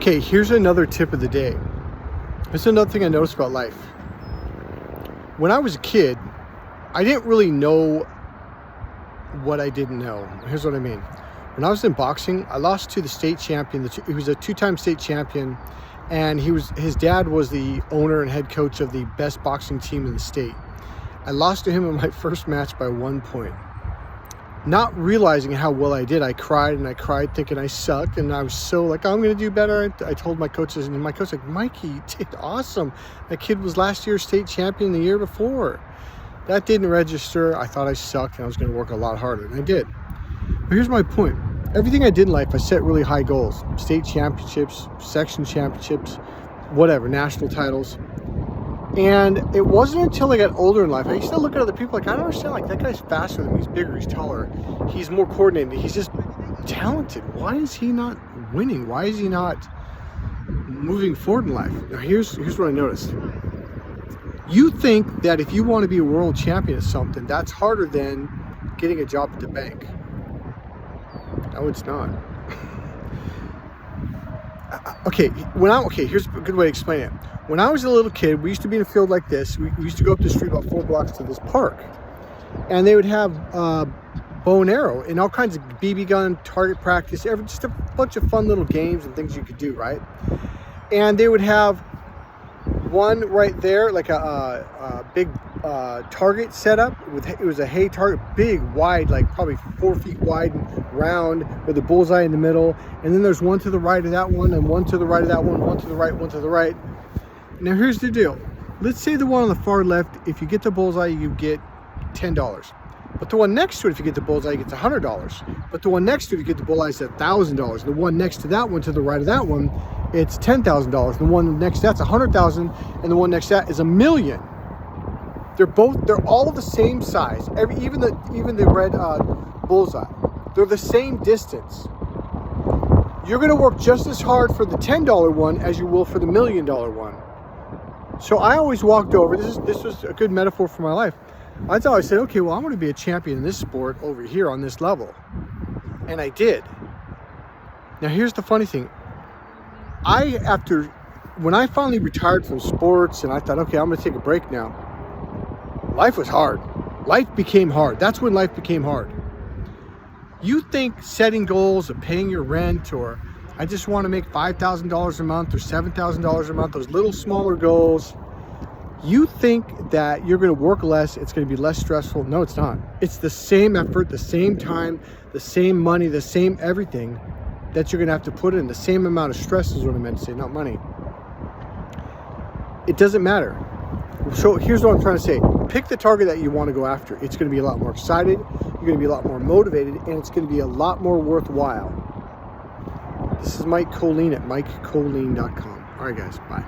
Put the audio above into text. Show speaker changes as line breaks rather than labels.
Okay, here's another tip of the day. This is another thing I noticed about life. When I was a kid, I didn't really know what I didn't know. Here's what I mean. When I was in boxing, I lost to the state champion. He was a two-time state champion, and his dad was the owner and head coach of the best boxing team in the state. I lost to him in my first match by 1 point. Not realizing how well I did, I cried thinking I sucked, and I was so like, I'm going to do better. I told my coaches, and my coach was like, Mikey, you did awesome. That kid was last year's state champion the year before. That didn't register. I thought I sucked, and I was going to work a lot harder, and I did. But here's my point. Everything I did in life, I set really high goals. State championships, section championships, whatever, national titles. And it wasn't until I got older in life, I used to look at other people like, I don't understand, like, that guy's faster than me, he's bigger, he's taller, he's more coordinated, he's just talented. Why is he not winning? Why is he not moving forward in life? Now, here's what I noticed. You think that if you want to be a world champion at something, that's harder than getting a job at the bank. No, it's not. Okay, here's a good way to explain it. When I was a little kid, we used to be in a field like this. We used to go up the street about 4 blocks to this park. And they would have bow and arrow and all kinds of BB gun, target practice, just a bunch of fun little games and things you could do, right? And they would have one right there, like a big target setup. It was a hay target, big, wide, like probably 4 feet wide and round, with a bullseye in the middle. And then there's one to the right of that one, and one to the right of that one to the right, one to the right. Now here's the deal. Let's say the one on the far left, if you get the bullseye, you get $10. But the one next to it, if you get the bullseye, you get $100. But the one next to it, if you get the bullseye, it's $1,000. The one next to that one, to the right of that one, it's $10,000. The one next to that's $100,000, and the one next to that is $1 million. They're all the same size. Even the red bullseye, they're the same distance. You're going to work just as hard for the $10 one as you will for the $1 million one. So I always walked over. This was a good metaphor for my life. I thought, I said, okay, well, I want to be a champion in this sport over here on this level. And I did. Now, here's the funny thing. When I finally retired from sports and I thought, okay, I'm going to take a break now, life was hard. Life became hard. That's when life became hard. You think setting goals of paying your rent, or I just want to make $5,000 a month or $7,000 a month, those little smaller goals, you think that you're going to work less, it's going to be less stressful. No, it's not. It's the same effort, the same time, the same money, the same everything that you're going to have to put in. The same amount of stress is what I meant to say, not money. It doesn't matter. So here's what I'm trying to say. Pick the target that you want to go after. It's going to be a lot more excited. You're going to be a lot more motivated, and it's going to be a lot more worthwhile. This is Mike Kollin at MikeKollin.com. All right, guys. Bye.